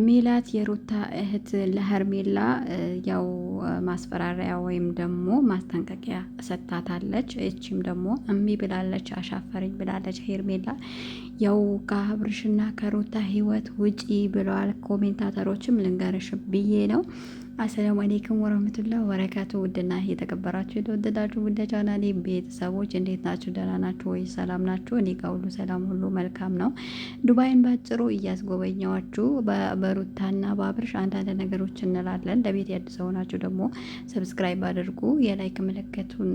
ሜላት የሩታ እህት ለሄርሜላ ያው ማስፈራሪያ ወይም ደግሞ ማስጠንቀቂያ ሰጥታታለች። እቺም ደግሞ እምቢ ብላለች፣ አሻፈረኝ ብላለች። ሄርሜላ ያው ከአብርሽና ከሩታ ህይወት ውጪ ብለዋል ኮሜንታተሮችም። ልንገርሽ ብዬ ነው። አሰላሙ አሌይኩም ወረህመቱላህ ወበረካቱ። ውድና የተከበራችሁ የተወደዳችሁ ውድ ቻናሌ ቤተሰቦች እንዴት ናችሁ? ደህና ናችሁ ወይ? ሰላም ናችሁ? እኔ ጋር ሁሉ ሰላም፣ ሁሉ መልካም ነው። ዱባይን ባጭሩ እያስጎበኘዋችሁ በሩታና በአብርሽ አንዳንድ ነገሮች እንላለን። ለቤት ያድስ ሆናችሁ ደግሞ ሰብስክራይብ አድርጉ፣ የላይክ ምልክቱን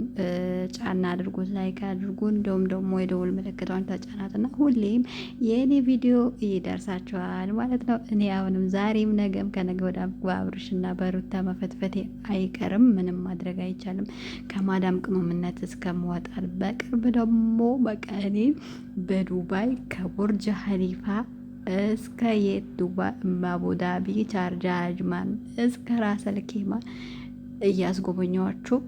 ጫና አድርጉ፣ ላይክ አድርጉ፣ እንዲሁም ደግሞ የደውል ምልክቷን ተጫናትና ሁሌም የእኔ ቪዲዮ ይደርሳችኋል ማለት ነው። እኔ አሁንም ዛሬም ነገም ከነገ ወዲያ በአብርሽና በሩታ መፈትፈቴ አይቀርም። ምንም ማድረግ አይቻልም። ከማዳም ቅመምነት እስከምወጣል በቅርብ ደግሞ በቃ እኔ በዱባይ ከቡርጅ ሀሊፋ እስከ የት ዱባይ አቡዳቢ ቻርጃ አጅማን እስከ ራሰል ኬማ እያስጎበኘዋችሁ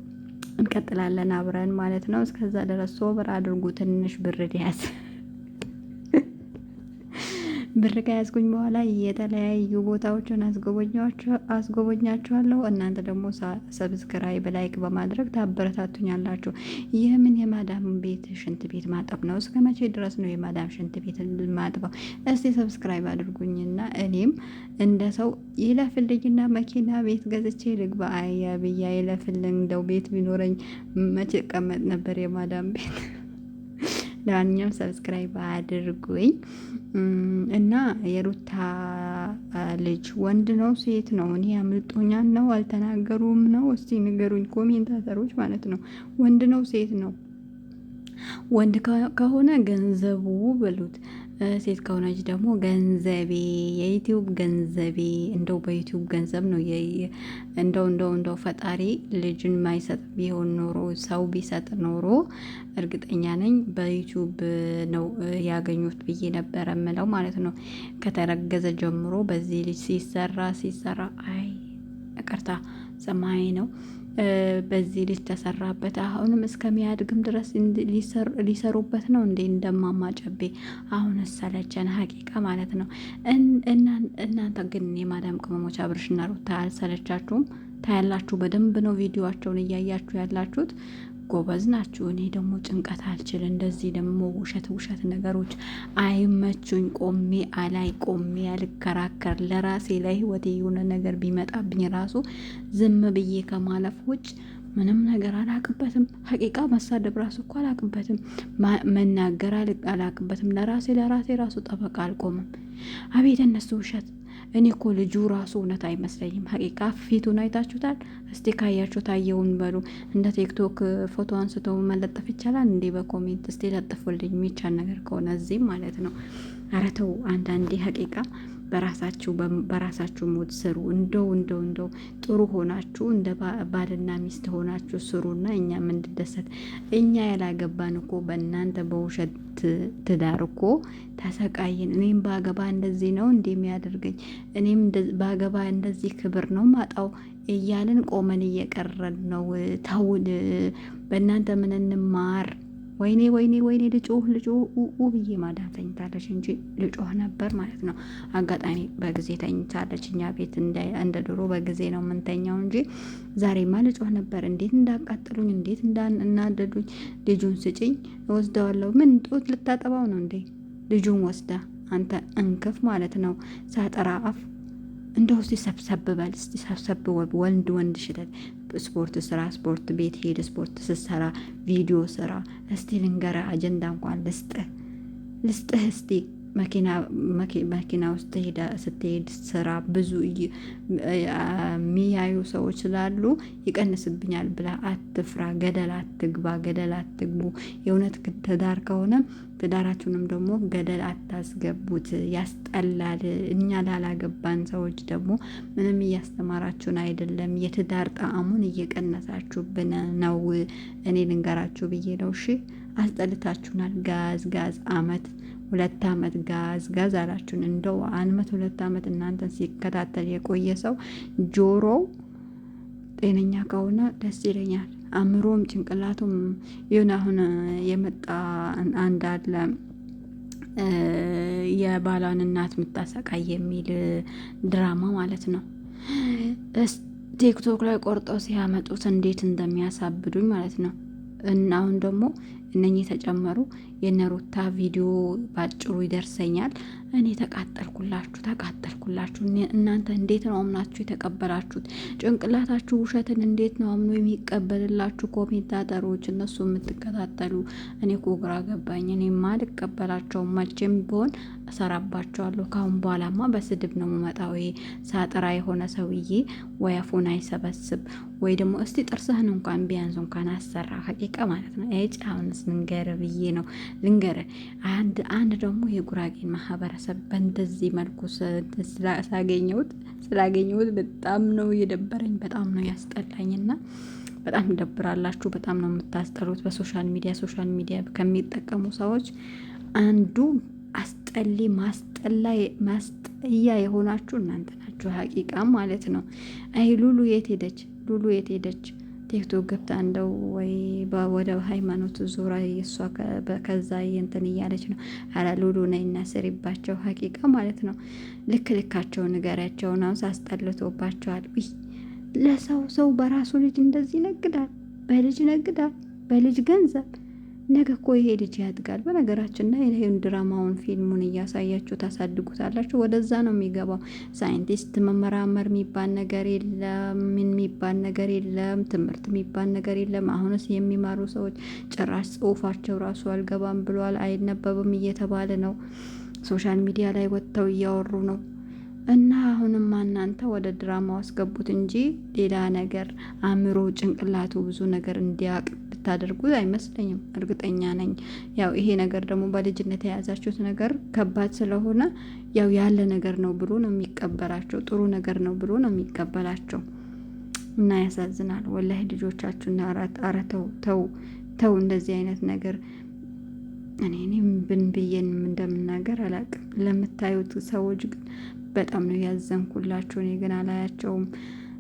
እንቀጥላለን አብረን ማለት ነው። እስከዛ ድረስ ሶብር አድርጉ። ትንሽ ብር ያዝ ብር ከያዝኩኝ በኋላ የተለያዩ ቦታዎችን አስጎበኛችኋለሁ። እናንተ ደግሞ ሰብስክራይብ ላይክ በማድረግ ታበረታቱኛላችሁ። ይህ ምን የማዳም ቤት ሽንት ቤት ማጠብ ነው? እስከ መቼ ድረስ ነው የማዳም ሽንት ቤት ማጥበው? እስቲ ሰብስክራይብ አድርጉኝና እኔም እንደ ሰው ይለፍልኝና መኪና ቤት ገዝቼ ልግባ። አያ ብያ ይለፍልኝ። እንደው ቤት ቢኖረኝ መቼ ቀመጥ ነበር የማዳም ቤት። ለማንኛውም ሰብስክራይብ አድርጉኝ። እና የሩታ ልጅ ወንድ ነው ሴት ነው? እኔ አምልጦኛል ነው አልተናገሩም ነው? እስቲ ንገሩኝ ኮሜንታተሮች ማለት ነው። ወንድ ነው ሴት ነው? ወንድ ከሆነ ገንዘቡ በሉት፣ ሴት ከሆነች ደግሞ ገንዘቤ፣ የዩቲዩብ ገንዘቤ። እንደው በዩቲዩብ ገንዘብ ነው እንደው ፈጣሪ ልጅን ማይሰጥ ቢሆን ኖሮ ሰው ቢሰጥ ኖሮ እርግጠኛ ነኝ በዩቲዩብ ነው ያገኙት ብዬ ነበረ ምለው ማለት ነው። ከተረገዘ ጀምሮ በዚህ ልጅ ሲሰራ አይ ይቅርታ ሰማይ ነው። በዚህ ልጅ ተሰራበት። አሁንም እስከሚያድግም ድረስ ሊሰሩበት ነው እንዴ? እንደማማጨቤ አሁን ሰለቸን ሀቂቃ ማለት ነው። እናንተ ግን የማዳም ቅመሞች አብርሽና ሩታ አልሰለቻችሁም? ታያላችሁ፣ በደንብ ነው ቪዲዮቸውን እያያችሁ ያላችሁት። ጎበዝ ናችሁ። እኔ ደግሞ ጭንቀት አልችል። እንደዚህ ደግሞ ውሸት ነገሮች አይመቹኝ። ቆሜ ያልከራከር ለራሴ ላይ ህይወቴ የሆነ ነገር ቢመጣብኝ ራሱ ዝም ብዬ ከማለፍ ውጭ ምንም ነገር አላቅበትም። ሀቂቃ መሳደብ ራሱ እኮ አላቅበትም። መናገር አላቅበትም። ለራሴ ራሱ ጠበቃ አልቆምም። አቤት እነሱ ውሸት። እኔ እኮ ልጁ ራሱ እውነት አይመስለኝም። ሀቂቃ ፊቱን አይታችሁታል? እስቲ ካያችሁ ታየውን በሉ። እንደ ቲክቶክ ፎቶ አንስተው መለጠፍ ይቻላል እንዴ? በኮሜንት እስቲ ለጥፉልኝ የሚቻል ነገር ከሆነ እዚህም ማለት ነው። ኧረ ተው አንዳንዴ ሀቂቃ በራሳችሁ ሞድ ስሩ። እንደው ጥሩ ሆናችሁ እንደ ባልና ሚስት ሆናችሁ ስሩና እኛ ምንድደሰት። እኛ ያላገባን እኮ በእናንተ በውሸት ትዳር እኮ ተሰቃይን። እኔም ባገባ እንደዚህ ነው እንደሚያደርገኝ፣ እኔም ባገባ እንደዚህ ክብር ነው ማጣው እያልን ቆመን እየቀረን ነው። ተውን በእናንተ ምን እንማር? ወይኔ ልጮህ ብዬ ማዳም ተኝታለች እንጂ ልጮህ ነበር ማለት ነው። አጋጣሚ በጊዜ ተኝታለች። እኛ ቤት እንደ ድሮ በጊዜ ነው የምንተኛው እንጂ ዛሬማ ልጮህ ነበር። እንዴት እንዳቃጠሉኝ፣ እንዴት እንዳናደዱኝ። ልጁን ስጭኝ ወስደዋለሁ። ምን ጡት ልታጠባው ነው እንዴ? ልጁን ወስዳ አንተ እንክፍ ማለት ነው። ሳጠራ አፍ እንደው እስቲ ሰብሰብ በል፣ እስቲ ሰብሰብ ወንድ ሽተት። ስፖርት ስራ፣ ስፖርት ቤት ሄድ፣ ስፖርት ስትሰራ ቪዲዮ ስራ። እስቲ ልንገራ አጀንዳ እንኳን ልስጥህ እስቲ መኪና ውስጥ ስትሄድ ስራ። ብዙ የሚያዩ ሰዎች ስላሉ ይቀንስብኛል ብላ አትፍራ። ገደል አትግቡ። የእውነት ትዳር ከሆነ ትዳራችሁንም ደግሞ ገደል አታስገቡት። ያስጠላል። እኛ ላላገባን ሰዎች ደግሞ ምንም እያስተማራችሁን አይደለም። የትዳር ጣዕሙን እየቀነሳችሁብን ነው። እኔ ልንገራችሁ ብዬ ነው። እሺ አስጠልታችሁናል። ጋዝ አመት 2 አመት ጋዝ አላችሁን። እንደው 2 አመት እናንተን ሲከታተል የቆየ ሰው ጆሮው ጤነኛ ከሆነ ደስ ይለኛል። አእምሮም ጭንቅላቱም ይሁን። አሁን የመጣ አንድ አለ የባሏን እናት የምታሰቃይ የሚል ድራማ ማለት ነው። ቲክቶክ ላይ ቆርጠው ሲያመጡት እንዴት እንደሚያሳብዱኝ ማለት ነው። እና አሁን ደግሞ እነኚህ ተጨመሩ። የነሩታ ቪዲዮ ባጭሩ ይደርሰኛል። እኔ ተቃጠልኩላችሁ። እናንተ እንዴት ነው አምናችሁ የተቀበላችሁት? ጭንቅላታችሁ ውሸትን እንዴት ነው አምኖ የሚቀበልላችሁ? ኮሜንታተሮች፣ እነሱ የምትከታተሉ እኔ እኮ ግራ ገባኝ። እኔማ አልቀበላቸውም። መቼም ቢሆን እሰራባቸዋለሁ። ካሁን በኋላማ በስድብ ነው የምመጣው። ሳጥራ የሆነ ሰውዬ ወይ አፉን አይሰበስብ ወይ ደግሞ እስቲ ጥርስህን እንኳን ቢያንስ እንኳን አሰራ። ሀቂቃ ማለት ነው። አሁንስ ልንገር ብዬ ነው ልንገር። አንድ ደግሞ የጉራጌን ማህበረሰብ በእንደዚህ መልኩ ስላገኘሁት በጣም ነው የደበረኝ፣ በጣም ነው ያስጠላኝና በጣም ደብራላችሁ። በጣም ነው የምታስጠሉት። በሶሻል ሚዲያ ከሚጠቀሙ ሰዎች አንዱ ማስጠያ የሆናችሁ እናንተ ናችሁ። ሀቂቃ ማለት ነው። አይ ሉሉ የት ሄደች? ቲክቶክ ገብታ እንደው ወይ ወደ ሃይማኖት ዙራ የሷ ከዛ እንትን እያለች ነው። አረ ሉሉ ነይና ስሪባቸው። ሀቂቃ ማለት ነው። ልካቸው ንገሪያቸው ነው። ሳስጠልቶባቸዋል። ሰው በራሱ ልጅ እንደዚህ ነግዳል፣ በልጅ ገንዘብ። ነገ እኮ ይሄ ልጅ ያድጋል። በነገራችን ላይ ይሄን ድራማውን ፊልሙን እያሳያችሁ ታሳድጉታላችሁ። ወደዛ ነው የሚገባው። ሳይንቲስት መመራመር የሚባል ነገር የለም። ምን የሚባል ነገር የለም። ትምህርት የሚባል ነገር የለም። አሁንስ የሚማሩ ሰዎች ጭራሽ ጽሁፋቸው ራሱ አልገባም ብሏል፣ አይነበብም እየተባለ ነው። ሶሻል ሚዲያ ላይ ወጥተው እያወሩ ነው። እና አሁንም እናንተ ወደ ድራማው አስገቡት እንጂ ሌላ ነገር አእምሮ ጭንቅላቱ ብዙ ነገር እንዲያውቅ ብታደርጉት አይመስለኝም። እርግጠኛ ነኝ። ያው ይሄ ነገር ደግሞ በልጅነት የያዛችሁት ነገር ከባድ ስለሆነ ያው ያለ ነገር ነው ብሎ ነው የሚቀበላቸው። ጥሩ ነገር ነው ብሎ ነው የሚቀበላቸው። እና ያሳዝናል ወላሂ። ልጆቻችሁና ተው እንደዚህ አይነት ነገር እኔም ብዬን እንደምናገር አላውቅም። ለምታዩት ሰዎች ግን በጣም ነው ያዘንኩላችሁ። እኔ ግን አላያቸውም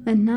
እና